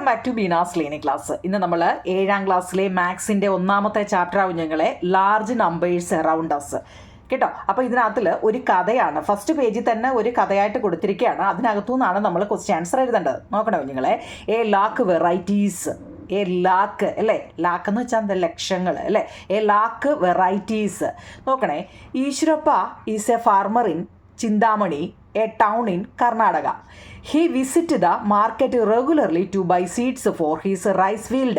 Welcome back to Beena's learning class. ഇന്ന് നമ്മൾ 7ാം ക്ലാസ്സിലെ മാത്സിൻ്റെ ഒന്നാമത്തെ ചാപ്റ്റർ ആവും ഞങ്ങളെ ലാർജ് നമ്പേഴ്സ് അറൗണ്ട് അസ് കേട്ടോ. അപ്പോൾ ഇതിനകത്തിൽ ഒരു കഥയാണ്, ഫസ്റ്റ് പേജിൽ തന്നെ ഒരു കഥയായിട്ട് കൊടുത്തിരിക്കുകയാണ്. അതിനകത്തു നിന്നാണ് നമ്മൾ ക്വസ്റ്റ്യൻ ആൻസർ എഴുതേണ്ടത്. നോക്കണോ നിങ്ങളെ, A lakh varieties, A lakh അല്ലേ, ലാക്ക് എന്ന് വെച്ചാൽ എന്താ, ലക്ഷങ്ങൾ അല്ലേ, എ ലാക്ക് വെറൈറ്റീസ്. നോക്കണേ, Eshwarappa is a farmer in Chintamani, a town in Karnataka. He visited the market regularly to buy seeds for his rice field.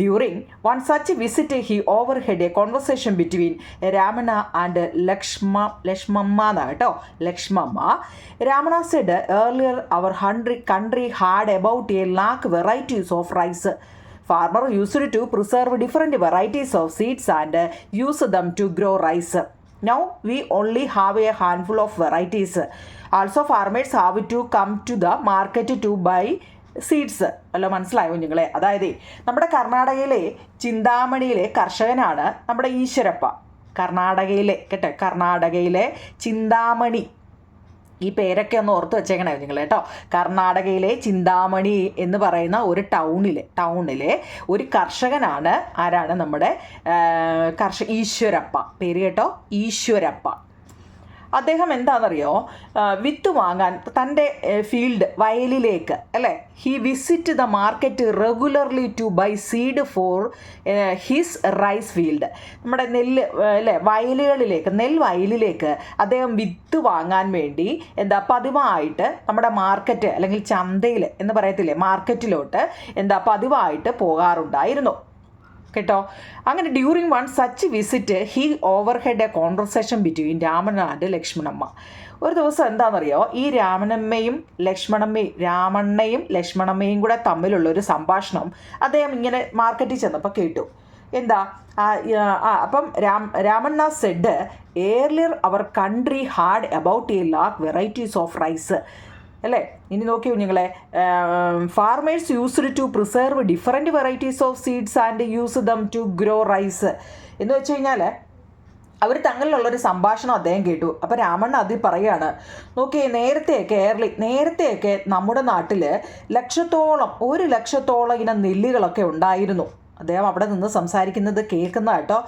During one such visit, he overheard a conversation between Ramana and Lakshmamma. Ramana said, earlier our country had about a lakh varieties of rice. Farmer used to preserve different varieties of seeds and use them to grow rice. Now we only have a handful of varieties. Also farmers have to come to the market to buy seeds. അല്ല, മനസ്സിലായോ നിങ്ങളെ? അതായത് നമ്മുടെ കർണാടകയിലെ ചിന്താമണിയിലെ കർഷകനാണ് നമ്മുടെ ഈശ്വരപ്പ. കർണാടകയിലെ കേട്ടോ, കർണാടകയിലെ ചിന്താമണി, ഈ പേരൊക്കെ ഒന്ന് ഓർത്ത് വെച്ചേക്കണേ നിങ്ങൾ കേട്ടോ. കർണാടകയിലെ ചിന്താമണി എന്ന് പറയുന്ന ഒരു ടൗണിലെ ഒരു കർഷകനാണ് ആരാണ് നമ്മുടെ ഈശ്വരപ്പ. പേര് കേട്ടോ, ഈശ്വരപ്പ. അദ്ദേഹം എന്താണെന്നറിയോ, വിത്ത് വാങ്ങാൻ തൻ്റെ ഫീൽഡ് വയലിലേക്ക് അല്ലേ, he visit the market regularly to buy seed for his rice field. നമ്മുടെ നെല്ല് അല്ലേ നെൽവയലിലേക്ക് അദ്ദേഹം വിത്ത് വാങ്ങാൻ വേണ്ടി പതിവായിട്ട് നമ്മുടെ മാർക്കറ്റ് അല്ലെങ്കിൽ ചന്തയിൽ എന്ന് പറയത്തില്ലേ, മാർക്കറ്റിലോട്ട് പതിവായിട്ട് പോകാറുണ്ടായിരുന്നു കേട്ടോ. അങ്ങനെ during one such visit he overheard a conversation between Raman and Lakshmanamma. ഒരു ദിവസം എന്താണെന്നറിയോ, ഈ രാമണ്ണയും ലക്ഷ്മണമ്മയും കൂടെ തമ്മിലുള്ളൊരു സംഭാഷണം അദ്ദേഹം ഇങ്ങനെ മാർക്കറ്റിൽ ചെന്നപ്പോൾ കേട്ടു. അപ്പം Ramanna said, earlier our country had about a lakh varieties of rice അല്ലേ. ഇനി നോക്കിയോ നിങ്ങളെ, farmers used to preserve different varieties of seeds and use them to grow rice എന്ന് വെച്ച് കഴിഞ്ഞാൽ അവർ തങ്ങളിലുള്ളൊരു സംഭാഷണം അദ്ദേഹം കേട്ടു. അപ്പോൾ രാമണ്ണ അതിൽ പറയുകയാണ്, നോക്കിയേ, നേരത്തെയൊക്കെ നമ്മുടെ നാട്ടിൽ 1 ലക്ഷത്തോളം ഇനം നെല്ലുകളൊക്കെ ഉണ്ടായിരുന്നു. അദ്ദേഹം അവിടെ നിന്ന് സംസാരിക്കുന്നത് കേൾക്കുന്ന കേട്ടോ.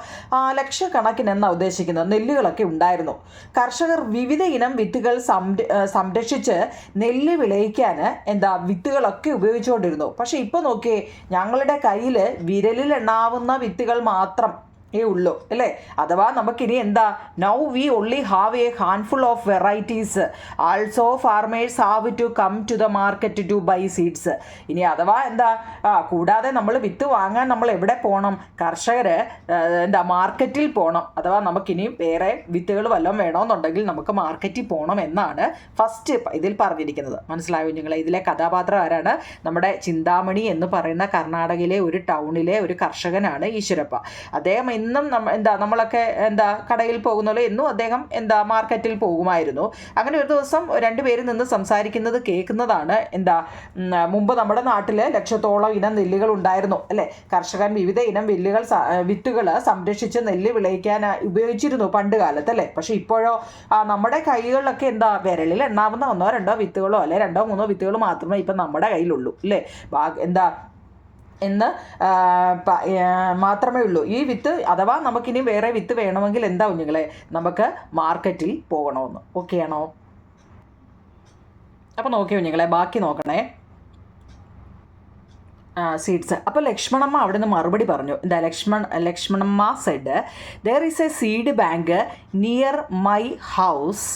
ലക്ഷക്കണക്കിന് എന്നാണ് ഉദ്ദേശിക്കുന്നത്, നെല്ലുകളൊക്കെ ഉണ്ടായിരുന്നു. കർഷകർ വിവിധ ഇനം വിത്തുകൾ സംരക്ഷിച്ച് നെല്ല് വിളയിക്കാൻ വിത്തുകളൊക്കെ ഉപയോഗിച്ചുകൊണ്ടിരുന്നു. പക്ഷേ ഇപ്പോൾ നോക്കിയേ, ഞങ്ങളുടെ കയ്യിൽ വിരലിൽ എണ്ണാവുന്ന വിത്തുകൾ മാത്രം ഉള്ളൂ അല്ലേ. അഥവാ നമുക്കിനി now we only have a handful of varieties. Also farmers have to come to the market to buy seeds. ഇനി അഥവാ കൂടാതെ നമ്മൾ വിത്ത് വാങ്ങാൻ നമ്മൾ എവിടെ പോകണം? കർഷകർ മാർക്കറ്റിൽ പോകണം. അഥവാ നമുക്കിനി വേറെ വിത്തുകൾ വല്ലതും വേണമെന്നുണ്ടെങ്കിൽ നമുക്ക് മാർക്കറ്റിൽ പോകണം എന്നാണ് ഫസ്റ്റ് ഇതിൽ പറഞ്ഞിരിക്കുന്നത്. മനസ്സിലായോ നിങ്ങളെ? ഇതിലെ കഥാപാത്രം ആരാണ്? നമ്മുടെ ചിന്താമണി എന്ന് പറയുന്ന കർണാടകയിലെ ഒരു ടൗണിലെ ഒരു കർഷകനാണ് ഈശ്വരപ്പ. അദ്ദേഹം എന്നും നമ്മളൊക്കെ കടയിൽ പോകുന്നല്ലോ, എന്നും അദ്ദേഹം മാർക്കറ്റിൽ പോകുമായിരുന്നു. അങ്ങനെ ഒരു ദിവസം രണ്ടുപേരും നിന്ന് സംസാരിക്കുന്നത് കേൾക്കുന്നതാണ്. മുമ്പ് നമ്മുടെ നാട്ടിൽ 1 ലക്ഷത്തോളം ഇനം നെല്ലുകൾ ഉണ്ടായിരുന്നു അല്ലേ. കർഷകൻ വിവിധ ഇനം വിത്തുകൾ സംരക്ഷിച്ച് നെല്ല് വിളയിക്കാൻ ഉപയോഗിച്ചിരുന്നു പണ്ട് കാലത്ത് അല്ലേ. പക്ഷെ ഇപ്പോഴോ നമ്മുടെ കൈകളിലൊക്കെ വിരലിൽ എണ്ണാവുന്ന 1-2 വിത്തുകളോ അല്ലെ 2-3 വിത്തുകൾ മാത്രമേ ഇപ്പം നമ്മുടെ കയ്യിലുള്ളൂ അല്ലേ. എന്ന് മാത്രമേ ഉള്ളൂ ഈ വിത്ത്. അഥവാ നമുക്കിനി വേറെ വിത്ത് വേണമെങ്കിൽ കുഞ്ഞുങ്ങളെ, നമുക്ക് മാർക്കറ്റിൽ പോകണമെന്ന്. ഓക്കെ ആണോ? അപ്പോൾ നോക്കിയോ കുഞ്ഞുങ്ങളെ, ബാക്കി നോക്കണേ. സീഡ്സ്. അപ്പോൾ ലക്ഷ്മണമ്മ അവിടെ നിന്ന് മറുപടി പറഞ്ഞു. Lakshmanamma said, there is a seed bank near my house.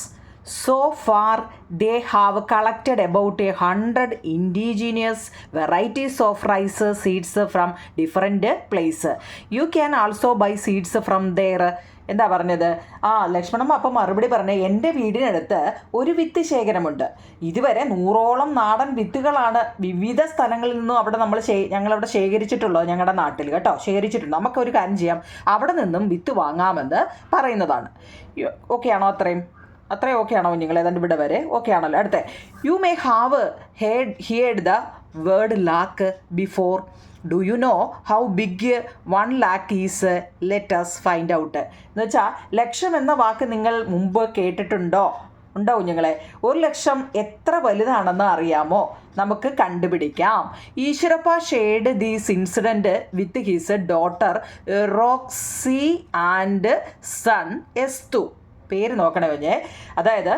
So far they have collected about 100 indigenous varieties of rice seeds from different places. You can also buy seeds from there. പറഞ്ഞത്? ലക്ഷ്മണമ്മ അപ്പം മറുപടി പറഞ്ഞ്, എൻ്റെ വീടിനടുത്ത് ഒരു വിത്ത് ശേഖരമുണ്ട്. ഇതുവരെ 100ഓളം നാടൻ വിത്തുകളാണ് വിവിധ സ്ഥലങ്ങളിൽ നിന്നും ഞങ്ങളവിടെ ശേഖരിച്ചിട്ടുള്ളത്. ഞങ്ങളുടെ നാട്ടിൽ കേട്ടോ ശേഖരിച്ചിട്ടുണ്ട്. നമുക്കൊരു കാര്യം ചെയ്യാം, അവിടെ നിന്നും വിത്ത് വാങ്ങാമെന്ന് പറയുന്നതാണ്. ഓക്കെ ആണോ? അത്രയും ഓക്കെ ആണോ നിങ്ങൾ? ഏതാണ്ട് ഇവിടെ വരെ ഓക്കെ ആണല്ലോ. അടുത്ത, you may have heard the word lakh before. Do you know how big 1 lakh is? Let us find out. എന്ന് വെച്ചാൽ ലക്ഷം എന്ന വാക്ക് നിങ്ങൾ മുമ്പ് കേട്ടിട്ടുണ്ടോ? ഉണ്ടോ കുഞ്ഞുങ്ങളെ? 1,00,000 എത്ര വലുതാണെന്ന് അറിയാമോ? നമുക്ക് കണ്ടുപിടിക്കാം. Eshwarappa shared these incident with his daughter Roxy and son Esthu. പേര് നോക്കണേ കുഞ്ഞെ. അതായത്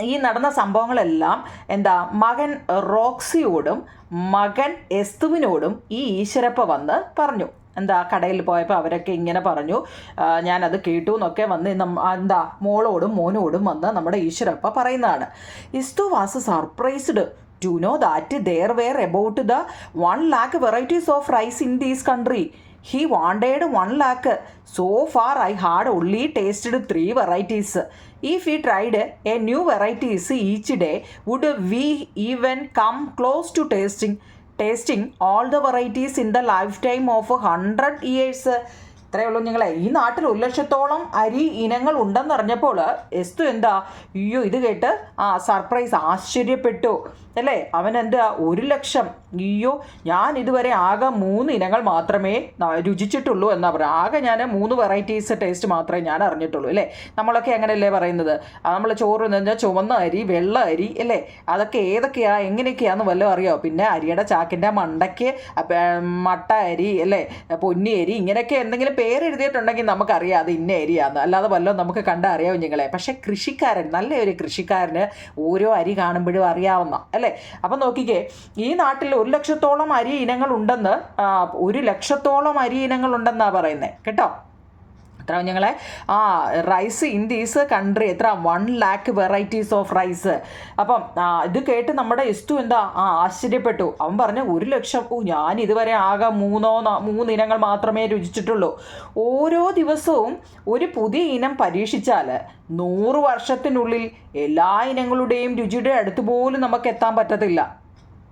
ഈ നടന്ന സംഭവങ്ങളെല്ലാം മകൻ റോക്സിയോടും മകൻ എസ്തുവിനോടും ഈ ഈശ്വരപ്പ വന്ന് പറഞ്ഞു. കടയിൽ പോയപ്പോൾ അവരൊക്കെ ഇങ്ങനെ പറഞ്ഞു, ഞാനത് കേട്ടു എന്നൊക്കെ വന്ന് മോളോടും മോനോടും വന്ന് നമ്മുടെ ഈശ്വരപ്പ പറയുന്നതാണ്. Esthu was surprised to know that there were about the 1 lakh varieties of rice in this country. He wanted 1 lakh. So far I had only tasted 3 varieties. If we tried a new varieties each day, would we even come close to tasting all the varieties in the lifetime of 100 years? ഇത്രയേ ഉള്ളൂ നിങ്ങളെ. ഈ നാട്ടിൽ 1,00,000-ഓളം അരി ഇനങ്ങൾ ഉണ്ടെന്നറിഞ്ഞപ്പോൾ എസ്തു അയ്യോ ഇത് കേട്ട് സർപ്രൈസ്, ആശ്ചര്യപ്പെട്ടു അല്ലേ. അവൻ 1,00,000, അയ്യോ ഞാൻ ഇതുവരെ ആകെ 3 ഇനങ്ങൾ മാത്രമേ രുചിച്ചിട്ടുള്ളൂ എന്നാ പറയുക. ആകെ ഞാൻ 3 വെറൈറ്റീസ് ടേസ്റ്റ് മാത്രമേ ഞാൻ അറിഞ്ഞിട്ടുള്ളൂ അല്ലേ. നമ്മളൊക്കെ അങ്ങനെയല്ലേ പറയുന്നത്? നമ്മൾ ചോറ് എന്ന് ചുവന്ന അരി, വെള്ള അരി അല്ലേ, അതൊക്കെ എങ്ങനെയൊക്കെയാണെന്ന് വല്ലതും അറിയാമോ? പിന്നെ അരിയുടെ ചാക്കിൻ്റെ മണ്ടയ്ക്ക് മട്ട അരി അല്ലേ, പൊന്നി അരി, ഇങ്ങനെയൊക്കെ എന്തെങ്കിലും പേരെഴുതിയിട്ടുണ്ടെങ്കിൽ നമുക്കറിയാം അത് ഇന്ന അരിയാന്ന്. അല്ലാതെ വല്ലതും നമുക്ക് കണ്ടറിയാവും നിങ്ങളെ. പക്ഷേ നല്ലൊരു കൃഷിക്കാരന് ഓരോ അരി കാണുമ്പോഴും അറിയാവുന്ന അല്ലേ. അപ്പം നോക്കിക്കേ, ഈ നാട്ടിൽ 1,00,000-ഓളം അരി ഇനങ്ങൾ ഉണ്ടെന്ന് 1,00,000-ഓളം അരി ഇനങ്ങൾ ഉണ്ടെന്നാണ് പറയുന്നത് കേട്ടോ. എത്ര കുഞ്ഞുങ്ങളെ? റൈസ് ഇൻ ദീസ് കൺട്രി എത്ര 1 lakh വെറൈറ്റീസ് ഓഫ് റൈസ്. അപ്പം ഇത് കേട്ട് നമ്മുടെ എസ്തു ആശ്ചര്യപ്പെട്ടു. അവൻ പറഞ്ഞു 1,00,000, ഞാൻ ഇതുവരെ ആകെ 3 ഇനങ്ങൾ മാത്രമേ രുചിച്ചിട്ടുള്ളൂ. ഓരോ ദിവസവും ഒരു പുതിയ ഇനം പരീക്ഷിച്ചാൽ 100 വർഷത്തിനുള്ളിൽ എല്ലാ ഇനങ്ങളുടെയും രുചിയുടെ അടുത്ത് പോലും നമുക്ക് എത്താൻ പറ്റത്തില്ല.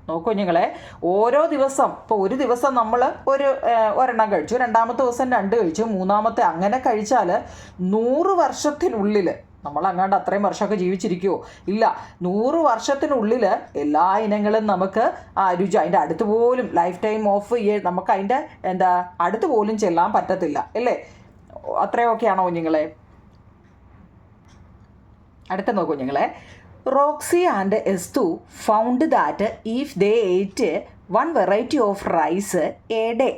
നോക്കൂ നിങ്ങളെ, ഓരോ ദിവസം ഇപ്പോൾ ഒരു ദിവസം നമ്മൾ ഒരെണ്ണം കഴിച്ചു, രണ്ടാമത്തെ ദിവസം 2 കഴിച്ചു, മൂന്നാമത്തെ അങ്ങനെ കഴിച്ചാൽ 100 വർഷത്തിനുള്ളിൽ നമ്മളങ്ങാണ്ട് അത്രയും വർഷമൊക്കെ ജീവിച്ചിരിക്കുമോ? ഇല്ല. 100 വർഷത്തിനുള്ളിൽ എല്ലാ ഇനങ്ങളും നമുക്ക് രുചി അതിൻ്റെ അടുത്ത് പോലും ലൈഫ് ടൈം ഓഫ് ഇയർ നമുക്ക് അതിൻ്റെ അടുത്ത് പോലും ചെല്ലാൻ പറ്റത്തില്ല അല്ലേ. അത്രയൊക്കെയാണോ കുഞ്ഞുങ്ങളെ? അടുത്ത നോക്കൂ കുഞ്ഞുങ്ങളെ. Roxy and Estu found that if they ate 1 variety of rice a day,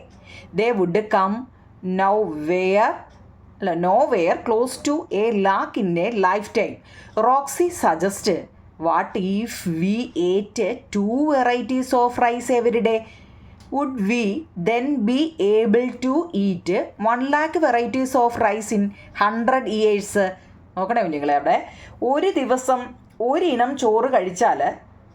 they would come nowhere close to 1 lakh in a lifetime. Roxy suggested, what if we ate 2 varieties of rice every day? Would we then be able to eat 1 lakh varieties of rice in 100 years? നോക്കണേ കുഞ്ഞുങ്ങളെ, അവിടെ ഒരു ദിവസം ഒരിനം ചോറ് കഴിച്ചാൽ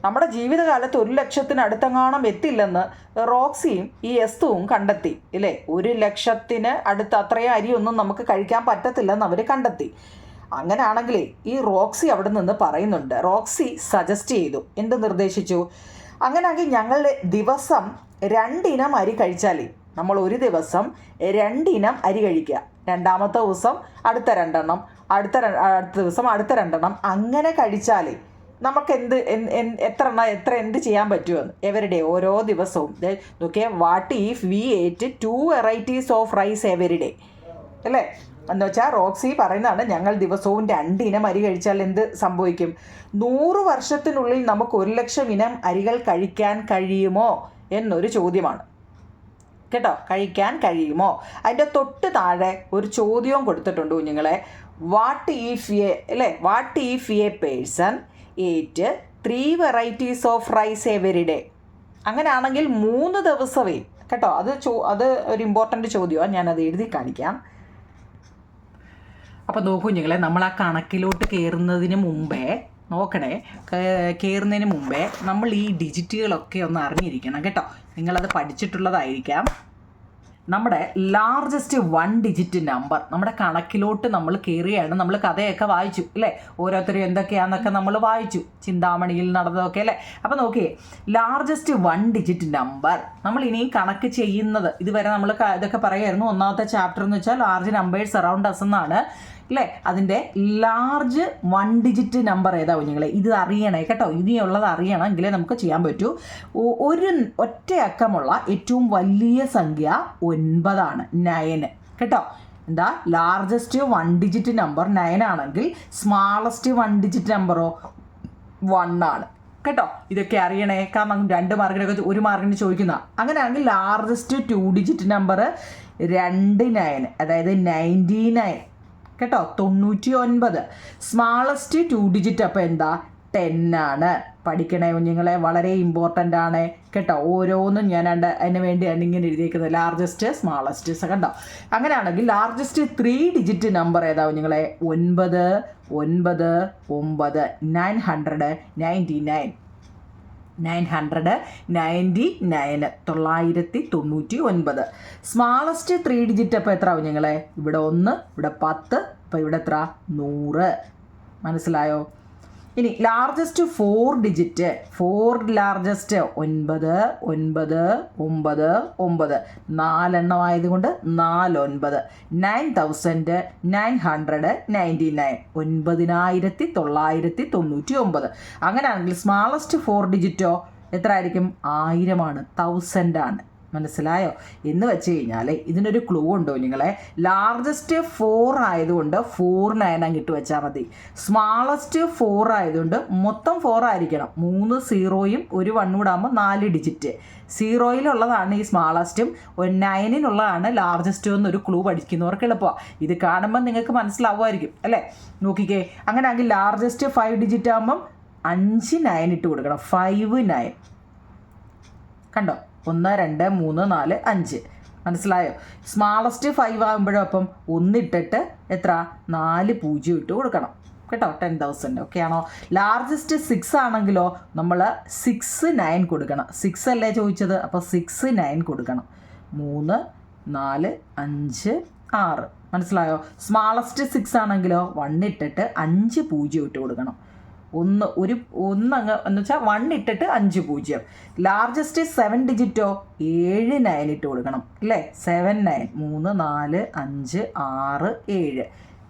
നമ്മുടെ ജീവിതകാലത്ത് 1,00,000-അടുത്തെങ്ങാനും എത്തില്ലെന്ന് റോക്സിയും ഈ എസ്തുവും കണ്ടെത്തി ഇല്ലേ. 1,00,000-ന് അടുത്ത് അത്രയും അരിയൊന്നും നമുക്ക് കഴിക്കാൻ പറ്റത്തില്ലെന്ന് അവർ കണ്ടെത്തി. അങ്ങനെയാണെങ്കിലേ ഈ റോക്സി അവിടെ നിന്ന് പറയുന്നുണ്ട്, റോക്സി സജസ്റ്റ് ചെയ്തു, എന്ത് നിർദ്ദേശിച്ചു? അങ്ങനെയാണെങ്കിൽ ഞങ്ങൾ ദിവസം 2 ഇനം അരി കഴിച്ചാലേ, നമ്മൾ ഒരു ദിവസം 2 ഇനം അരി കഴിക്കുക, രണ്ടാമത്തെ ദിവസം അടുത്ത 2 എണ്ണം, അടുത്ത ദിവസം അടുത്ത 2 എണ്ണം, അങ്ങനെ കഴിച്ചാലേ നമുക്ക് എന്ത് ചെയ്യാൻ പറ്റുമെന്ന്. എവരിഡേ, ഓരോ ദിവസവും നോക്കിയാൽ വാട്ട് ഈഫ് വി ഏറ്റ് 2 വെറൈറ്റീസ് ഓഫ് റൈസ് എവരിഡേ അല്ലേ. എന്ന് വെച്ചാൽ റോക്സി പറയുന്നതാണ്, ഞങ്ങൾ ദിവസവും 2 ഇനം അരി കഴിച്ചാൽ എന്ത് സംഭവിക്കും? 100 വർഷത്തിനുള്ളിൽ നമുക്ക് 1,00,000 ഇനം അരികൾ കഴിക്കാൻ കഴിയുമോ എന്നൊരു ചോദ്യമാണ് കേട്ടോ. കഴിക്കാൻ കഴിയുമോ? അതിൻ്റെ തൊട്ട് താഴെ ഒരു ചോദ്യവും കൊടുത്തിട്ടുണ്ട് കുഞ്ഞുങ്ങളെ. What if A person ate 3 varieties of rice every day? അങ്ങനെയാണെങ്കിൽ 3 ദിവസമേ കേട്ടോ. അത് ഒരു ഇമ്പോർട്ടൻ്റ് ചോദ്യമാണ്, ഞാനത് എഴുതി കാണിക്കാം. അപ്പോൾ നോക്കൂ കുഞ്ഞുങ്ങളെ, നമ്മൾ ആ കണക്കിലോട്ട് കയറുന്നതിന് മുമ്പേ നമ്മൾ ഈ ഡിജിറ്റുകളൊക്കെ ഒന്ന് അറിഞ്ഞിരിക്കണം കേട്ടോ. നിങ്ങളത് പഠിച്ചിട്ടുള്ളതായിരിക്കാം. നമ്മുടെ ലാർജസ്റ്റ് 1 ഡിജിറ്റ് നമ്പർ നമ്മുടെ കണക്കിലോട്ട് നമ്മൾ കയറുകയാണ്. നമ്മൾ കഥയൊക്കെ വായിച്ചു അല്ലേ, ഓരോരുത്തരും എന്തൊക്കെയാണെന്നൊക്കെ നമ്മൾ വായിച്ചു, ചിന്താമണിയിൽ നടന്നതൊക്കെ അല്ലേ. അപ്പോൾ നോക്കിയേ, ലാർജസ്റ്റ് 1 ഡിജിറ്റ് നമ്പർ നമ്മൾ ഇനിയും കണക്ക് ചെയ്യുന്നത്, ഇതുവരെ നമ്മൾ ഇതൊക്കെ പറയുമായിരുന്നു. 1ാമത്തെ ചാപ്റ്റർ എന്ന് വെച്ചാൽ ലാർജ് നമ്പേഴ്സ് അറൗണ്ട് അസ് എന്നാണ് അല്ലേ. അതിൻ്റെ ലാർജ് 1 ഡിജിറ്റ് നമ്പർ ഏതാ കുഞ്ഞുങ്ങളെ? ഇത് അറിയണേ കേട്ടോ, ഇനിയുള്ളത് അറിയണം, എങ്കിലേ നമുക്ക് ചെയ്യാൻ പറ്റൂ. ഒറ്റ അക്കമുള്ള ഏറ്റവും വലിയ സംഖ്യ 9 ആണ്, 9 കേട്ടോ. എന്താ ലാർജസ്റ്റ് 1 ഡിജിറ്റ് നമ്പർ 9 ആണെങ്കിൽ സ്മാളസ്റ്റ് 1 ഡിജിറ്റ് നമ്പറോ 1 ആണ് കേട്ടോ. ഇതൊക്കെ അറിയണേ, കാരണം 2 മാർക്കിനൊക്കെ 1 മാർക്കിന് ചോദിക്കുന്ന. അങ്ങനെയാണെങ്കിൽ ലാർജസ്റ്റ് 2 ഡിജിറ്റ് നമ്പർ 29, അതായത് 99 കേട്ടോ, 99. സ്മാളസ്റ്റ് 2 ഡിജിറ്റ് അപ്പോൾ എന്താ 10 ആണ്. പഠിക്കണേ കുഞ്ഞുങ്ങളെ, വളരെ ഇമ്പോർട്ടൻ്റ് ആണ് കേട്ടോ. ഓരോന്നും ഞാൻ അതിന് വേണ്ടിയാണ് ഇങ്ങനെ എഴുതിയേക്കുന്നത്, ലാർജസ്റ്റ് സ്മാളസ്റ്റ് കണ്ടോ. അങ്ങനെയാണെങ്കിൽ ലാർജസ്റ്റ് 3 ഡിജിറ്റ് നമ്പർ ഏതാ കുഞ്ഞുങ്ങളെ 9, 9, 9, 999. 999. സ്മാളസ്റ്റ് 3 ഡിജിറ്റ് അപ്പോൾ എത്ര കുഞ്ഞുങ്ങളെ? ഇവിടെ 1, ഇവിടെ 10, അപ്പോൾ ഇവിടെ എത്ര 100. മനസ്സിലായോ? ഇനി ലാർജസ്റ്റ് 4 ഡിജിറ്റ്, 4 ലാർജസ്റ്റ് 9, 9, 9, 9, 4 എണ്ണം ആയതുകൊണ്ട് 4 9, 9999, 9999. അങ്ങനെയാണെങ്കിൽ സ്മാളസ്റ്റ് 4 ഡിജിറ്റോ എത്ര ആയിരിക്കും? 1000 ആണ്, 1000 ആണ്. മനസ്സിലായോ? എന്ന് വെച്ച് കഴിഞ്ഞാൽ ഇതിനൊരു ക്ലൂ ഉണ്ടോ നിങ്ങളെ? ലാർജസ്റ്റ് 4 ആയതുകൊണ്ട് 49 അങ്ങ് വെച്ചാൽ മതി. സ്മാളസ്റ്റ് 4 ആയതുകൊണ്ട് മൊത്തം 4 ആയിരിക്കണം. 3 സീറോയും ഒരു 1 കൂടെ ആകുമ്പോൾ 4 ഡിജിറ്റ്. 0-ലുള്ളതാണ് ഈ സ്മാളസ്റ്റും 9-നുള്ളതാണ് ലാർജസ്റ്റും എന്നൊരു ക്ലൂ പഠിക്കുന്നവർക്ക് എളുപ്പമാണ്. ഇത് കാണുമ്പോൾ നിങ്ങൾക്ക് മനസ്സിലാവുമായിരിക്കും അല്ലേ? നോക്കിക്കേ, അങ്ങനെയാണെങ്കിൽ ലാർജസ്റ്റ് 5 ഡിജിറ്റ് ആകുമ്പം 5 9 ഇട്ട് കൊടുക്കണം. 5 9 കണ്ടോ? 1 2 3 4 5. മനസ്സിലായോ? സ്മാളസ്റ്റ് 5 ആകുമ്പോഴും അപ്പം 1 ഇട്ടിട്ട് എത്ര 4 0 ഇട്ട് കൊടുക്കണം കേട്ടോ. 10,000. ഓക്കെ ആണോ? ലാർജസ്റ്റ് 6 ആണെങ്കിലോ നമ്മൾ 6 9 കൊടുക്കണം. 6 അല്ലേ ചോദിച്ചത്, അപ്പോൾ 6 9 കൊടുക്കണം. 3 4 5 6. മനസ്സിലായോ? സ്മാളസ്റ്റ് 6 ആണെങ്കിലോ 1 ഇട്ടിട്ട് 5 0 ഇട്ട് കൊടുക്കണം. 1 അങ്ങ് എന്ന് വെച്ചാൽ 1 ഇട്ടിട്ട് 5 0. ലാർജസ്റ്റ് 7 ഡിജിറ്റോ 7 9 ഇട്ട് കൊടുക്കണം അല്ലേ? 7 9, 3 4 5 6 7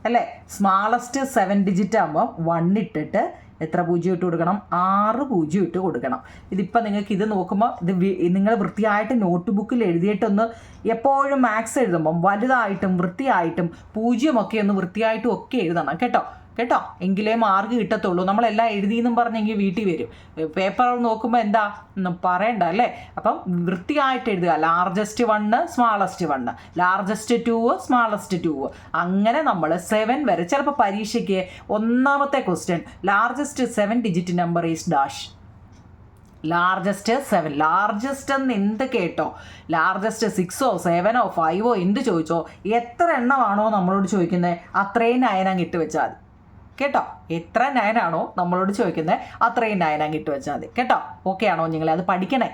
അല്ലേ? സ്മാളസ്റ്റ് 7 ഡിജിറ്റ് ആകുമ്പോൾ 1 ഇട്ടിട്ട് എത്ര 0 ഇട്ട് കൊടുക്കണം? 6 0 ഇട്ട് കൊടുക്കണം. ഇതിപ്പോൾ നിങ്ങൾക്ക് ഇത് നോക്കുമ്പോൾ ഇത് നിങ്ങൾ വൃത്തിയായിട്ട് നോട്ട് ബുക്കിൽ എഴുതിയിട്ടൊന്ന് എപ്പോഴും മാത്സ് എഴുതുമ്പം വലുതായിട്ടും വൃത്തിയായിട്ടും 0 ഒക്കെ ഒന്ന് വൃത്തിയായിട്ടും ഒക്കെ എഴുതണം കേട്ടോ. എങ്കിലേ മാർക്ക് കിട്ടത്തുള്ളൂ. നമ്മളെല്ലാം എഴുതിയെന്നും പറഞ്ഞെങ്കിൽ വീട്ടിൽ വരും. പേപ്പർ നോക്കുമ്പോൾ എന്താ പറയണ്ട അല്ലേ? അപ്പം വൃത്തിയായിട്ട് എഴുതുക. Largest 1, smallest 1, largest 2, smallest 2. അങ്ങനെ നമ്മൾ 7 വരെ. ചിലപ്പോൾ പരീക്ഷയ്ക്ക് ഒന്നാമത്തെ question largest 7 digit number is dash. Largest 7. Largest എന്ന് എന്ത് കേട്ടോ? ലാർജസ്റ്റ് 6ഓ 7ഓ 5ഓ എന്ത് ചോദിച്ചോ, എത്ര എണ്ണമാണോ നമ്മളോട് ചോദിക്കുന്നത് അത്രയും 9 അങ്ങ് ഇട്ട് വെച്ചാൽ മതി കേട്ടോ. എത്ര 9 ആണോ നമ്മളോട് ചോദിക്കുന്നത് അത്രയും 9 അങ്ങ് ഇട്ട് വെച്ചാൽ മതി കേട്ടോ. ഓക്കെ ആണോ നിങ്ങളെ? അത് പഠിക്കണേ,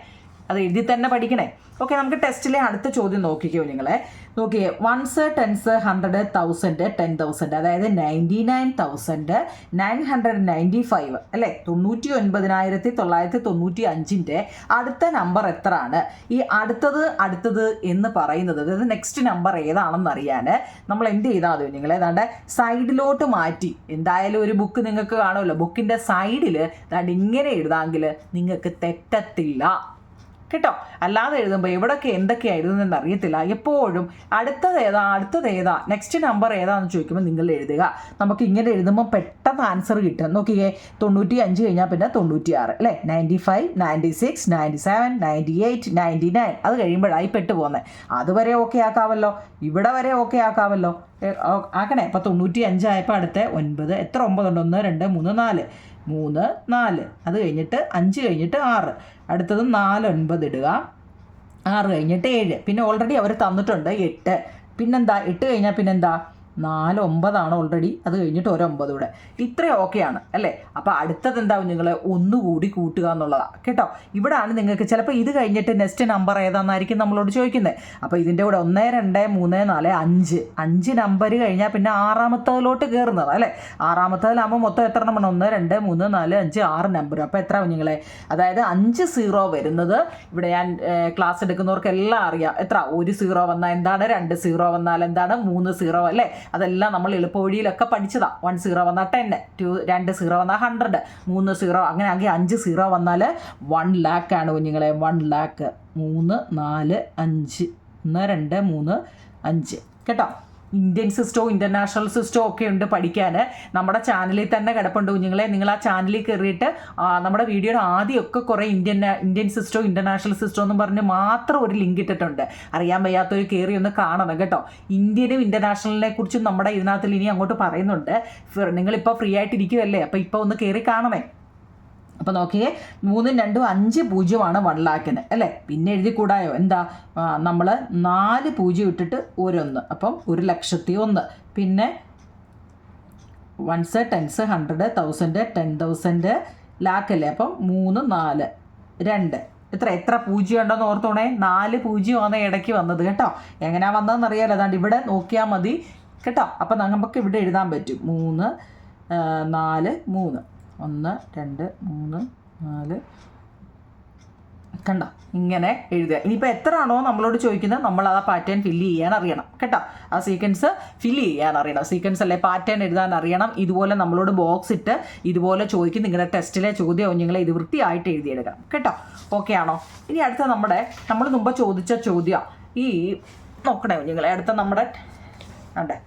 അത് എഴുതി തന്നെ പഠിക്കണേ. ഓക്കെ, നമുക്ക് ടെസ്റ്റിലെ അടുത്ത ചോദ്യം നോക്കിക്കോ നിങ്ങളെ. നോക്കിയേ, 1s 10s 100 1000 10,000, അതായത് 99,995 അല്ലേ? 99,995 അടുത്ത നമ്പർ എത്ര ആണ്? ഈ അടുത്തത് എന്ന് പറയുന്നത്, അതായത് നെക്സ്റ്റ് നമ്പർ ഏതാണെന്ന് അറിയാൻ നമ്മൾ എന്ത് ചെയ്താൽ മതി നിങ്ങളെ? ഏതാണ്ട് സൈഡിലോട്ട് മാറ്റി, എന്തായാലും ഒരു ബുക്ക് നിങ്ങൾക്ക് കാണുമല്ലോ, ബുക്കിൻ്റെ സൈഡിൽ ഏതാണ്ട് ഇങ്ങനെ എഴുതാമെങ്കിൽ നിങ്ങൾക്ക് തെറ്റത്തില്ല കേട്ടോ. അല്ലാതെ എഴുതുമ്പോൾ എവിടെയൊക്കെ എന്തൊക്കെയാണ് എഴുതുന്നതെന്ന് അറിയത്തില്ല. എപ്പോഴും അടുത്തത് ഏതാ നെക്സ്റ്റ് നമ്പർ ഏതാണെന്ന് ചോദിക്കുമ്പോൾ നിങ്ങൾ എഴുതുക. നമുക്ക് ഇങ്ങനെ എഴുതുമ്പോൾ പെട്ടെന്ന് ആൻസർ കിട്ടും. നോക്കിയേ, 95 കഴിഞ്ഞാൽ പിന്നെ 96 അല്ലേ? 95 96 97 98 99. അത് കഴിയുമ്പോഴായി പെട്ട് പോകുന്നത്. അതുവരെ ഓക്കെ ആക്കാമല്ലോ, ഇവിടെ വരെ ഓക്കെ ആക്കാമല്ലോ. ആക്കണേ. അപ്പോൾ 95 ആയപ്പോൾ അടുത്ത 9. എത്ര 9 ഉണ്ട്? 1 2 3 4. 3 4. അത് കഴിഞ്ഞിട്ട് 5 കഴിഞ്ഞിട്ട് 6. അടുത്തത് 4 9 ഇടുക. 6 കഴിഞ്ഞിട്ട് 7. പിന്നെ ഓൾറെഡി അവർ തന്നിട്ടുണ്ട് 8. പിന്നെന്താ 8 കഴിഞ്ഞാൽ പിന്നെന്താ 4 9 ആണ് ഓൾറെഡി. അത് കഴിഞ്ഞിട്ട് ഒരു 9 കൂടെ. ഇത്രയും ഓക്കെയാണ് അല്ലേ? അപ്പോൾ അടുത്തത് എന്താവും നിങ്ങൾ ഒന്നുകൂടി കൂട്ടുക എന്നുള്ളതാണ് കേട്ടോ. ഇവിടെയാണ് നിങ്ങൾക്ക് ചിലപ്പോൾ ഇത് കഴിഞ്ഞിട്ട് നെക്സ്റ്റ് നമ്പർ ഏതാണെന്നായിരിക്കും നമ്മളോട് ചോദിക്കുന്നത്. അപ്പോൾ ഇതിൻ്റെ കൂടെ 1 2 3 4 5 നമ്പർ കഴിഞ്ഞാൽ പിന്നെ 6ാമത്തതിലോട്ട് കയറുന്നത് അല്ലേ? 6ാമത്തതിലാകുമ്പോൾ മൊത്തം എത്ര നമ്പർ? 1 2 3 4 5 6 നമ്പർ. അപ്പോൾ എത്ര നിങ്ങളെ? അതായത് 5 0 വരുന്നത് ഇവിടെ ഞാൻ ക്ലാസ് എടുക്കുന്നവർക്കെല്ലാം അറിയാം. എത്ര? 1 0 വന്നാൽ എന്താണ്? 2 0 വന്നാൽ എന്താണ്? 3 0 അല്ലേ? അതെല്ലാം നമ്മൾ എളുപ്പവഴിയിലൊക്കെ പഠിച്ചതാണ്. 1 0 വന്നാൽ 10, 2 0 വന്നാൽ 100, 3 0 അങ്ങനെ ആണെങ്കിൽ 5 0 വന്നാൽ 1 lakh ആണ് കുഞ്ഞുങ്ങളെ. 1 lakh. 3 4 5 1 2 3 5 കേട്ടോ. ഇന്ത്യൻ സിസ്റ്റവും ഇൻ്റർനാഷണൽ സിസ്റ്റവും ഒക്കെ ഉണ്ട് പഠിക്കാൻ. നമ്മുടെ ചാനലിൽ തന്നെ കിടപ്പുണ്ട് കുഞ്ഞുങ്ങളെ. നിങ്ങൾ ആ ചാനലിൽ കയറിയിട്ട് നമ്മുടെ വീഡിയോയുടെ ആദ്യമൊക്കെ കുറേ ഇന്ത്യൻ സിസ്റ്റവും ഇൻ്റർനാഷണൽ സിസ്റ്റവും എന്നും പറഞ്ഞ് മാത്രം ഒരു ലിങ്ക് ഇട്ടിട്ടുണ്ട്. അറിയാൻ വയ്യാത്തൊരു കയറി ഒന്ന് കാണണം കേട്ടോ. ഇന്ത്യനും ഇൻ്റർനാഷണലിനെ കുറിച്ചും നമ്മുടെ ഇതിനകത്തിൽ ഇനി അങ്ങോട്ട് പറയുന്നുണ്ട്. നിങ്ങളിപ്പോൾ ഫ്രീ ആയിട്ടിരിക്കുമല്ലേ, അപ്പോൾ ഇപ്പോൾ ഒന്ന് കയറി കാണണേ. അപ്പോൾ നോക്കിയേ, 3 2 5 0 1 ലാഖിന് അല്ലേ. പിന്നെ എഴുതി കൂടായോ, എന്താ നമ്മൾ 4 0 ഇട്ടിട്ട് 1, അപ്പം 1,01,000. പിന്നെ 1s 10s 100 1000 10,000 ലാഖ് അല്ലേ. അപ്പം 3 4 2 എത്ര പൂജ്യം ഉണ്ടെന്ന് ഓർത്തോണേ. 4 0 ഇടയ്ക്ക് വന്നത് കേട്ടോ. എങ്ങനെയാണ് വന്നതെന്ന് അറിയാലോ. അതാണ്ട് ഇവിടെ നോക്കിയാൽ മതി കേട്ടോ. അപ്പം നമുക്ക് ഇവിടെ എഴുതാൻ പറ്റും 3 4 3 1 2 3 4 കണ്ടോ, ഇങ്ങനെ എഴുതുക. ഇനിയിപ്പോൾ എത്ര ആണോ നമ്മളോട് ചോദിക്കുന്നത്, നമ്മൾ ആ പാറ്റേൺ ഫില്ല് ചെയ്യാൻ അറിയണം കേട്ടോ. ആ സീക്വൻസ് ഫില്ല് ചെയ്യാൻ അറിയണം. സീക്വൻസ് അല്ലേ പാറ്റേൺ എഴുതാൻ അറിയണം. ഇതുപോലെ നമ്മളോട് ബോക്സ് ഇട്ട് ഇതുപോലെ ചോദിക്കും. നിങ്ങളുടെ ടെസ്റ്റിലെ ചോദ്യം നിങ്ങളെ ഇത് വൃത്തിയായിട്ട് എഴുതിയെടുക്കണം കേട്ടോ. ഓക്കെ ആണോ? ഇനി അടുത്ത നമ്മൾ മുമ്പ് ചോദിച്ച ചോദ്യം ഈ നോക്കണേ നിങ്ങളെ. അടുത്ത നമ്മുടെ ഉണ്ട്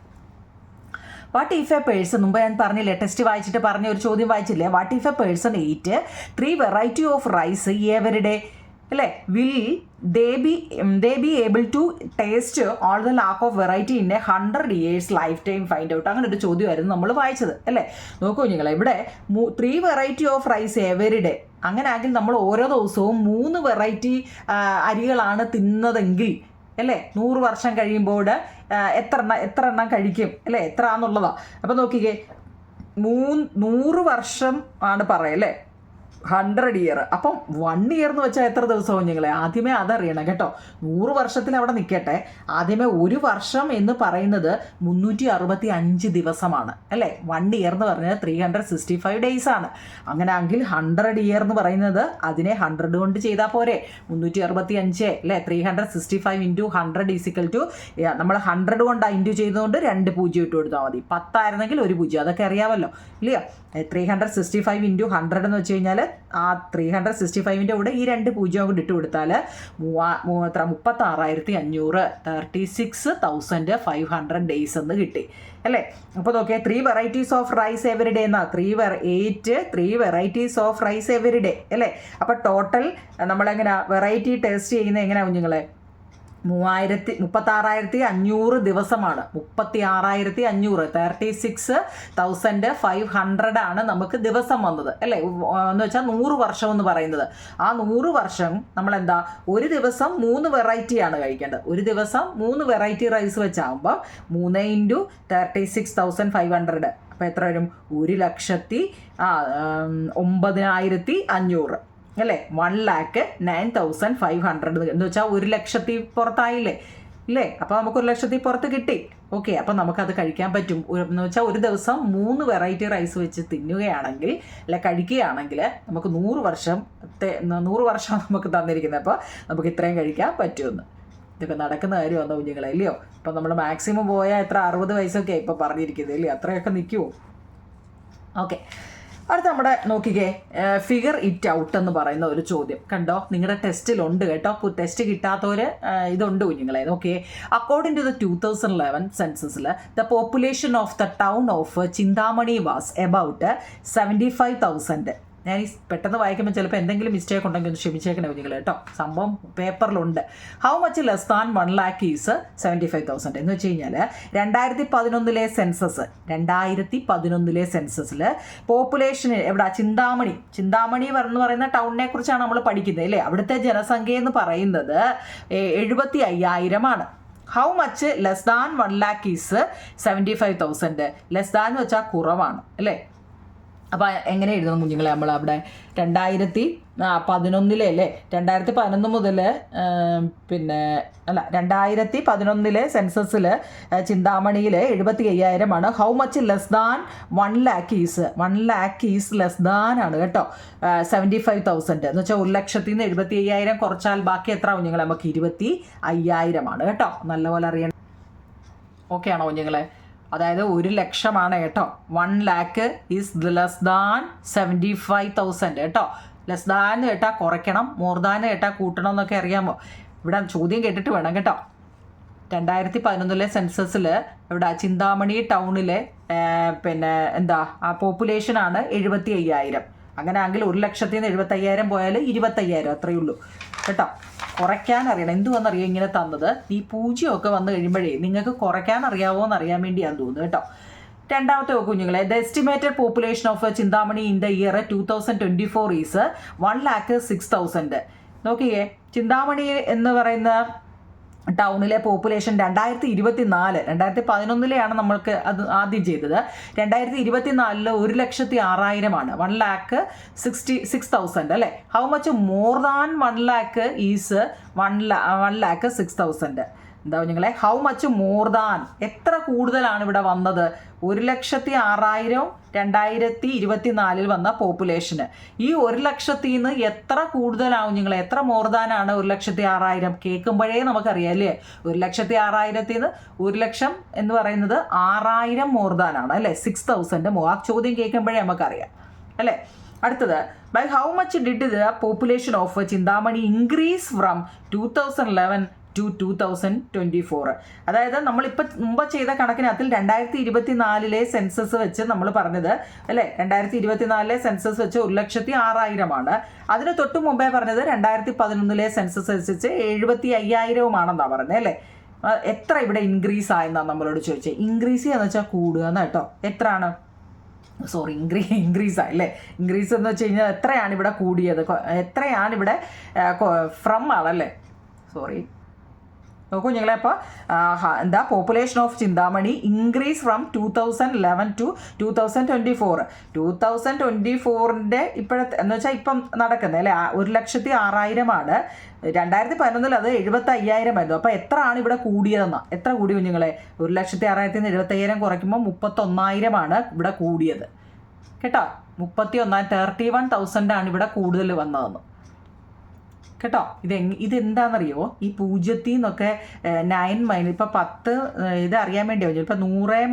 വാട്ട് ഇഫ് എ പേഴ്സൺ, മുമ്പ് ഞാൻ പറഞ്ഞില്ലേ ടെസ്റ്റ് വായിച്ചിട്ട് പറഞ്ഞ ഒരു ചോദ്യം വായിച്ചില്ലേ. What if a person eat 3 variety of rice every day അല്ലേ, will they be able to taste all the lakh of variety in 100 years lifetime find out. അങ്ങനെ ഒരു ചോദ്യമായിരുന്നു നമ്മൾ വായിച്ചത് അല്ലേ. നോക്കൂ നിങ്ങൾ, ഇവിടെ 3 variety of rice every day. അങ്ങനെ ആണെങ്കിൽ നമ്മൾ ഓരോ ദിവസവും 3 വെറൈറ്റി അരികളാണ് തിന്നതെങ്കിൽ അല്ലേ, 100 വർഷം കഴിയുമ്പോൾ എത്ര എണ്ണം കഴിക്കും അല്ലേ, എത്ര ആണെന്നുള്ളതാണ്. അപ്പം നോക്കിക്കേ, 100 വർഷം ആണ് പറയല്ലേ, 100 year. അപ്പം 1 year എന്ന് വെച്ചാൽ എത്ര ദിവസവും ഞങ്ങളെ ആദ്യമേ അതറിയണം കേട്ടോ. 100 വർഷത്തിൽ അവിടെ നിൽക്കട്ടെ. ആദ്യമേ 1 വർഷം എന്ന് പറയുന്നത് 365 ദിവസമാണ് അല്ലേ. 1 year എന്ന് പറഞ്ഞാൽ 365 days ആണ്. അങ്ങനെ ആണെങ്കിൽ 100 year എന്ന് പറയുന്നത് അതിനെ 100 കൊണ്ട് ചെയ്താൽ പോരെ. 365 അല്ലേ, 365 × 100 നമ്മൾ 100 കൊണ്ട് ഇൻറ്റു ചെയ്തുകൊണ്ട് 2 0 ഇട്ട് കൊടുത്താൽ മതി. 10 ആയിരുന്നെങ്കിൽ 1 0, അതൊക്കെ അറിയാമല്ലോ ഇല്ലയോ. 365 × 100 എന്ന് വെച്ച് കഴിഞ്ഞാൽ ആ 365ൻ്റെ കൂടെ ഈ 2 0 കൊണ്ട് ഇട്ട് കൊടുത്താൽ 36,500 36,500 days എന്ന് കിട്ടി അല്ലേ. അപ്പോൾ നോക്കിയാൽ 3 varieties of rice every day എന്നാ 3 varieties of rice every day അല്ലേ. അപ്പോൾ ടോട്ടൽ നമ്മളെങ്ങനെയാ വെറൈറ്റി ടേസ്റ്റ് ചെയ്യുന്നത് എങ്ങനെയാ കുഞ്ഞുങ്ങളെ, 36,500 ദിവസമാണ്. 36,500 36,500 ആണ് നമുക്ക് ദിവസം വന്നത് അല്ലേ. എന്ന് വെച്ചാൽ 100 വർഷം എന്ന് പറയുന്നത്. ആ 100 വർഷം നമ്മളെന്താ, ഒരു ദിവസം 3 വെറൈറ്റിയാണ് കഴിക്കേണ്ടത്. ഒരു ദിവസം 3 വെറൈറ്റി റൈസ് വെച്ചാകുമ്പോൾ 3 × 36,500 അപ്പോൾ എത്ര വരും, 1,09,500 അല്ലേ. 1,09,500 എന്ന് വെച്ചാൽ 1,00,000 പുറത്തായില്ലേ ഇല്ലേ. അപ്പോൾ നമുക്ക് 1,00,000 പുറത്ത് കിട്ടി. ഓക്കെ, അപ്പം നമുക്കത് കഴിക്കാൻ പറ്റും. എന്ന് വെച്ചാൽ ഒരു ദിവസം 3 വെറൈറ്റി റൈസ് വെച്ച് തിന്നുകയാണെങ്കിൽ അല്ലെ കഴിക്കുകയാണെങ്കിൽ നമുക്ക് 100 വർഷം നമുക്ക് തന്നിരിക്കുന്നത്. അപ്പോൾ നമുക്ക് ഇത്രയും കഴിക്കാൻ പറ്റുമെന്ന്. ഇതൊക്കെ നടക്കുന്ന കാര്യമാണ് കുഞ്ഞുങ്ങളെ ഇല്ലയോ. ഇപ്പം നമ്മൾ മാക്സിമം പോയാൽ എത്ര 60 വയസ്സൊക്കെ ഇപ്പോൾ പറഞ്ഞിരിക്കുന്നത് ഇല്ലേ, അത്രയൊക്കെ നിൽക്കുമോ. ഓക്കെ, അടുത്ത നമ്മുടെ നോക്കിക്കേ, ഫിഗർ ഇറ്റ് ഔട്ട് എന്ന് പറയുന്ന ഒരു ചോദ്യം കണ്ടോ, നിങ്ങളുടെ ടെസ്റ്റിലുണ്ട് കേട്ടോ. ടെസ്റ്റ് കിട്ടാത്തവർ ഇതുണ്ട് കുഞ്ഞുങ്ങളെ. നോക്കിയേ, അക്കോർഡിംഗ് ടു ദ 2011 സെൻസസിൽ the population of the town of Chintamani was about 75,000. ഞാൻ ഈ പെട്ടെന്ന് വായിക്കുമ്പോൾ ചിലപ്പോൾ എന്തെങ്കിലും മിസ്റ്റേക്ക് ഉണ്ടെങ്കിൽ ഒന്ന് ക്ഷമിച്ചേക്കണേ കുഞ്ഞുങ്ങൾ കേട്ടോ. സംഭവം പേപ്പറിലുണ്ട്. How much less than 1 lakh is 75,000 എന്ന് വെച്ച് കഴിഞ്ഞാൽ 2011 സെൻസസിൽ പോപ്പുലേഷൻ എവിടെ, ചിന്താമണി എന്ന് പറയുന്ന ടൗണിനെ കുറിച്ചാണ് നമ്മൾ പഠിക്കുന്നത് അല്ലേ. അവിടുത്തെ ജനസംഖ്യ എന്ന് പറയുന്നത് 75,000 ആണ്. How much less than 1 lakh is 75,000. Less than എന്ന് വെച്ചാൽ കുറവാണ് അല്ലേ. അപ്പോൾ എങ്ങനെ എഴുതണം കുഞ്ഞുങ്ങളെ, നമ്മൾ അവിടെ 2011 അല്ലേ, 2011 മുതൽ 2011 സെൻസസിൽ ചിന്താമണിയിൽ 75,000 ആണ്. How much less than 1 lakh is 1 lakh is less than ആണ് കേട്ടോ. 75,000 എന്ന് വെച്ചാൽ 1,00,000 നിന്ന് 75,000 കുറച്ചാൽ ബാക്കി എത്ര കുഞ്ഞുങ്ങളെ, നമുക്ക് 25,000 ആണ് കേട്ടോ. നല്ലപോലെ അറിയണം. ഓക്കെ ആണോ കുഞ്ഞുങ്ങളെ. അതായത് 1,00,000 കേട്ടോ. 1 lakh ഈസ് ലെസ് ദാൻ 75,000 കേട്ടോ. ലെസ് ദാൻ കേട്ടാൽ കുറയ്ക്കണം, മോർ ദാൻ കേട്ടാൽ കൂട്ടണം എന്നൊക്കെ അറിയാമോ. ഇവിടെ ചോദ്യം കേട്ടിട്ട് വേണം കേട്ടോ. 2011 സെൻസസിൽ ഇവിടെ ചിന്താമണി ടൗണിലെ പിന്നെ എന്താ ആ പോപ്പുലേഷനാണ് 75,000. അങ്ങനെ ആണെങ്കിൽ 1,75,000 പോയാൽ 25,000 അത്രയേ ഉള്ളൂ കേട്ടോ. കുറയ്ക്കാൻ അറിയണം. എന്തുവെന്നറിയാം ഇങ്ങനെ തന്നത്, ഈ പൂജ്യമൊക്കെ വന്നു കഴിയുമ്പോഴേ നിങ്ങൾക്ക് കുറയ്ക്കാൻ അറിയാവോ എന്ന് അറിയാൻ വേണ്ടിയാന്ന് തോന്നുന്നു കേട്ടോ. രണ്ടാമത്തെ കുഞ്ഞുങ്ങളെ, the estimated population of Chintamani in the year 2024 is 1,06,000. നോക്കിയേ, ചിന്താമണി എന്ന് പറയുന്ന ടൗണിലെ പോപ്പുലേഷൻ 2011 നമ്മൾക്ക് അത് ആദ്യം ചെയ്തത്. 2024 1,06,000 1,66,000 അല്ലേ. How much more than 1,00,000 is 1,06,000. എന്താ കുഞ്ഞുങ്ങളെ, ഹൗ മച്ച് മോർ ദാൻ, എത്ര കൂടുതലാണ് ഇവിടെ വന്നത്? 1,06,000 2024 വന്ന പോപ്പുലേഷന്. ഈ 1,00,000 എത്ര കൂടുതലാവും കുഞ്ഞുങ്ങളെ? എത്ര മോർ ദാനാണ് 1,06,000? കേൾക്കുമ്പോഴേ നമുക്കറിയാം അല്ലേ, 1,06,000 1,00,000 എന്ന് പറയുന്നത് 6,000 മോർ ദാനാണ് അല്ലേ. 6,000 ആ ചോദ്യം കേൾക്കുമ്പോഴേ നമുക്കറിയാം അല്ലേ. അടുത്തത്, by how much did the population of Chintamani increase from 2011 to 2024? അതായത് നമ്മളിപ്പോൾ മുമ്പ് ചെയ്ത കണക്കിനകത്തിൽ 2024 സെൻസസ് വെച്ച് നമ്മൾ പറഞ്ഞത് അല്ലേ, 2024 സെൻസസ് വെച്ച് 1,06,000. അതിന് തൊട്ട് മുമ്പേ പറഞ്ഞത് 2011 സെൻസസ് വെച്ച് 75,000 പറഞ്ഞത് അല്ലേ. എത്ര ഇവിടെ ഇൻക്രീസ് ആയെന്നാണ് നമ്മളോട് ചോദിച്ചത്. ഇൻക്രീസ് എന്ന് വെച്ചാൽ കൂടുക എന്ന് കേട്ടോ. എത്രയാണ്? Sorry, increase ആയല്ലേ. ഇൻക്രീസ് എന്ന് വെച്ച് കഴിഞ്ഞാൽ എത്രയാണ് ഇവിടെ കൂടിയത്, എത്രയാണ് ഇവിടെ ഫ്രം ആണല്ലേ. സോറി, നോക്കൂ ഞങ്ങളെ. അപ്പോൾ എന്താ, population of Chintamani increase from 2011 to 2024. 2024 ഇപ്പോഴത്തെ എന്ന് വെച്ചാൽ ഇപ്പം നടക്കുന്നത് അല്ലേ, 1,06,000. 2011 അത് 75,000. അപ്പോൾ എത്ര ആണ് ഇവിടെ കൂടിയതെന്നാ? എത്ര കൂടി കുഞ്ഞുങ്ങളെ? 1,06,000 75,000 കുറയ്ക്കുമ്പോൾ 31,000 ഇവിടെ കൂടിയത് കേട്ടോ. 31,000 ഇവിടെ കൂടുതൽ വന്നതെന്ന് കേട്ടോ. ഇതെന്താണെന്നറിയോ, ഈ 0 നിന്നൊക്കെ 9 ഇപ്പം 10 ഇതറിയാൻ വേണ്ടി വന്നു. ഇപ്പം 100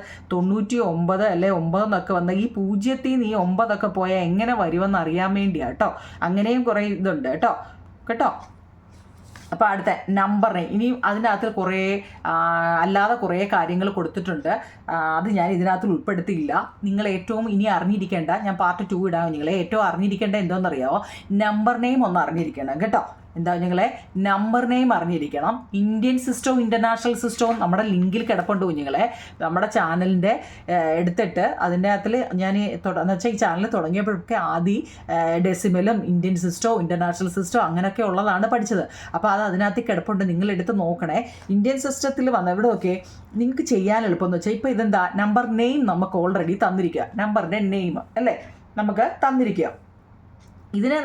- 99 അല്ലെ 9 എന്നൊക്കെ വന്ന ഈ 0 നിന്ന് ഈ 9 പോയാൽ എങ്ങനെ വരുമെന്ന് അറിയാൻ വേണ്ടിയാണ് കേട്ടോ. അങ്ങനെയും കുറേ ഇതുണ്ട് കേട്ടോ. അപ്പോൾ അടുത്ത നമ്പറിനെ ഇനി അതിനകത്ത് കുറേ അല്ലാതെ കുറേ കാര്യങ്ങൾ കൊടുത്തിട്ടുണ്ട്. അത് ഞാൻ ഇതിനകത്ത് ഉൾപ്പെടുത്തിയില്ല. നിങ്ങൾ ഏറ്റവും ഇനി അറിഞ്ഞിരിക്കേണ്ട, ഞാൻ പാർട്ട് 2 ഇടാം. നിങ്ങളെ ഏറ്റവും അറിഞ്ഞിരിക്കേണ്ട എന്തോന്നറിയാമോ, നമ്പർ നെയിം ഒന്ന് അറിഞ്ഞിരിക്കണം കേട്ടോ. എന്താ കുഞ്ഞുങ്ങളെ, നമ്പർ നെയിം അറിഞ്ഞിരിക്കണം. ഇന്ത്യൻ സിസ്റ്റവും ഇൻ്റർനാഷണൽ സിസ്റ്റവും നമ്മുടെ ലിങ്കിൽ കിടപ്പുണ്ട് കുഞ്ഞുങ്ങളെ. നമ്മുടെ ചാനലിൻ്റെ എടുത്തിട്ട് അതിൻ്റെ അകത്തിൽ ഞാൻ എന്ന് വെച്ചാൽ ഈ ചാനൽ തുടങ്ങിയപ്പോഴൊക്കെ ആദ്യം ഡെസിമലും ഇന്ത്യൻ സിസ്റ്റവും ഇൻ്റർനാഷണൽ സിസ്റ്റവും അങ്ങനെയൊക്കെ ഉള്ളതാണ് പഠിച്ചത്. അപ്പോൾ അത് അതിനകത്ത് കിടപ്പുണ്ട്, നിങ്ങളെടുത്ത് നോക്കണേ. ഇന്ത്യൻ സിസ്റ്റത്തിൽ വന്ന ഇവിടെയൊക്കെ നിങ്ങൾക്ക് ചെയ്യാൻ എളുപ്പമെന്ന് വെച്ചാൽ ഇപ്പോൾ ഇതെന്താ, നമ്പർ നെയിം നമുക്ക് ഓൾറെഡി തന്നിരിക്കുക. നമ്പറിൻ്റെ നെയിം അല്ലേ നമുക്ക് തന്നിരിക്കുക. ഇതിനെ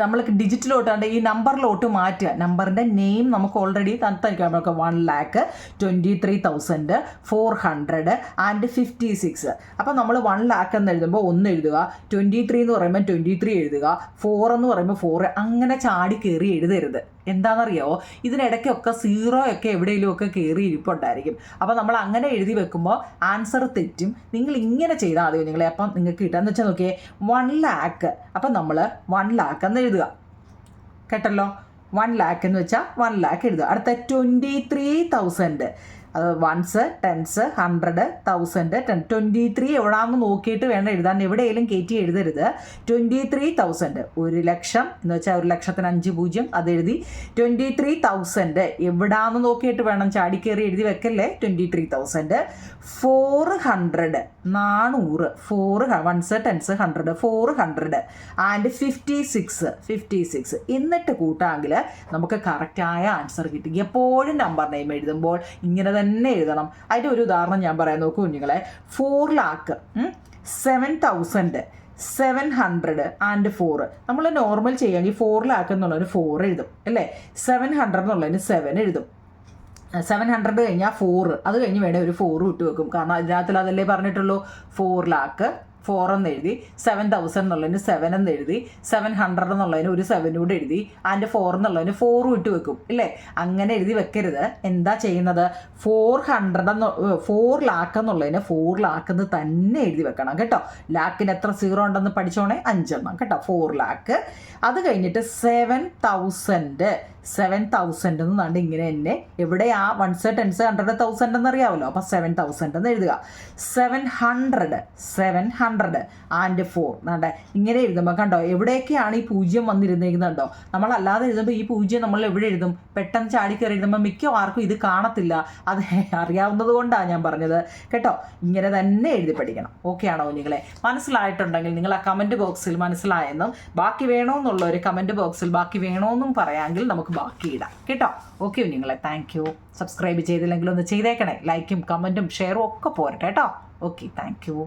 നമ്മൾക്ക് ഡിജിറ്റലോട്ടാണ്ട് ഈ നമ്പറിലോട്ട് മാറ്റുക. നമ്പറിൻ്റെ നെയിം നമുക്ക് ഓൾറെഡി തന്നിരിക്കാം. നമുക്ക് 1,23,456. അപ്പോൾ നമ്മൾ 1,00,000 എന്ന് എഴുതുമ്പോൾ 1 എഴുതുക, 23 എന്ന് പറയുമ്പോൾ 23 എഴുതുക, 4 എന്ന് പറയുമ്പോൾ 4. അങ്ങനെ ചാടി കയറി എഴുതരുത്. എന്താണെന്നറിയാമോ, ഇതിനിടയ്ക്കൊക്കെ 0 എവിടെയെങ്കിലുമൊക്കെ കയറി ഇരിപ്പുണ്ടായിരിക്കും. അപ്പോൾ നമ്മൾ അങ്ങനെ എഴുതി വെക്കുമ്പോൾ ആൻസർ തെറ്റും. നിങ്ങൾ ഇങ്ങനെ ചെയ്താൽ മതി നിങ്ങളെ. അപ്പം നിങ്ങൾക്ക് കിട്ടാന്ന് വെച്ചാൽ നോക്കിയേ, 1,00,000. അപ്പം നമ്മൾ 1,00,000 എന്ന് എഴുതുക കേട്ടല്ലോ. 1,00,000 എന്ന് വെച്ചാൽ 1,00,000 എഴുതുക. അടുത്ത 23,000. അത് 1s 10s 100 1000 10. 23 എവിടാന്ന് നോക്കിയിട്ട് വേണം എഴുതാൻ. എവിടെയെങ്കിലും കയറ്റി എഴുതരുത്. 23,000 1,00,000 എന്ന് വെച്ചാൽ 1,00,000 5 0 അതെഴുതി. 23,000 എവിടാന്ന് നോക്കിയിട്ട് വേണം, ചാടിക്കയറി എഴുതി വെക്കല്ലേ. 23,000 400 400 4 1s 10s 100 400 and 56 എന്നിട്ട് കൂട്ടാമെങ്കിൽ നമുക്ക് കറക്റ്റായ ആൻസർ കിട്ടും. എപ്പോഴും നമ്പർ നെയിം എഴുതുമ്പോൾ ഇങ്ങനെ തന്നെ എഴുതണം. അതിൻ്റെ ഒരു ഉദാഹരണം ഞാൻ പറയാൻ നോക്കൂ കുഞ്ഞുങ്ങളെ. 4,07,700 നമ്മൾ നോർമൽ ചെയ്യുകയാണെങ്കിൽ 4,00,000 എന്നുള്ളൊരു 4 എഴുതും അല്ലേ. 700 എന്നുള്ളതിന് 7 എഴുതും. 700 കഴിഞ്ഞാൽ 4, അത് കഴിഞ്ഞ് വേണേൽ ഒരു 4 വിട്ട് വെക്കും. കാരണം അതിനകത്തിൽ അതല്ലേ പറഞ്ഞിട്ടുള്ളൂ. 4,00,000 4 എന്ന് എഴുതി, 7,000 എന്നുള്ളതിന് 7 എന്ന് എഴുതി, 700 എന്നുള്ളതിന് ഒരു 7 കൂടെ എഴുതി, ആൻഡ് 4 എന്നുള്ളതിന് 4 വിട്ട് വെക്കും ഇല്ലേ. അങ്ങനെ എഴുതി വെക്കരുത്. എന്താ ചെയ്യുന്നത്, 4,00,000 എന്നുള്ളതിന് 4,00,000 എന്ന് തന്നെ എഴുതി വെക്കണം കേട്ടോ. ലാക്കിന് എത്ര 0 ഉണ്ടെന്ന് പഠിച്ചോണേ, 5 കേട്ടോ. 4,00,000. അത് കഴിഞ്ഞിട്ട് 7,000 7,000 എന്നാണ്ട് ഇങ്ങനെ തന്നെ എവിടെ ആ വൺസ് ടെൻസ് 100,000 എന്നറിയാമല്ലോ. അപ്പോൾ 7,000 എന്ന് എഴുതുക. 700 ആൻഡ് 4 എന്നാണ്ട് ഇങ്ങനെ എഴുതുമ്പോൾ കണ്ടോ എവിടെയൊക്കെയാണ് ഈ 0 വന്നിരുന്നേക്കുന്നുണ്ടോ. നമ്മളല്ലാതെ എഴുതുമ്പോൾ ഈ 0 നമ്മൾ എവിടെ എഴുതും, പെട്ടെന്ന് ചാടിക്കയറി എഴുതുമ്പോൾ മിക്കവാർക്കും ഇത് കാണത്തില്ല. അത് അറിയാവുന്നത് കൊണ്ടാണ് ഞാൻ പറഞ്ഞത് കേട്ടോ. ഇങ്ങനെ തന്നെ എഴുതി പഠിക്കണം. ഓക്കെ ആണോ കുഞ്ഞുങ്ങളെ? മനസ്സിലായിട്ടുണ്ടെങ്കിൽ നിങ്ങൾ ആ കമൻറ്റ് ബോക്സിൽ മനസ്സിലായെന്നും ബാക്കി വേണമെന്നുള്ള ഒരു കമൻറ്റ് ബോക്സിൽ ബാക്കി വേണമെന്നും പറയാമെങ്കിൽ നമുക്ക് ബാക്കി ഇടാം കേട്ടോ. ഓക്കെ കുഞ്ഞുങ്ങളെ, താങ്ക് യു. സബ്സ്ക്രൈബ് ചെയ്തില്ലെങ്കിൽ ഒന്ന് ചെയ്തേക്കണേ. ലൈക്കും കമൻറ്റും ഷെയറും ഒക്കെ പോരട്ടെ കേട്ടോ. Okay, thank you.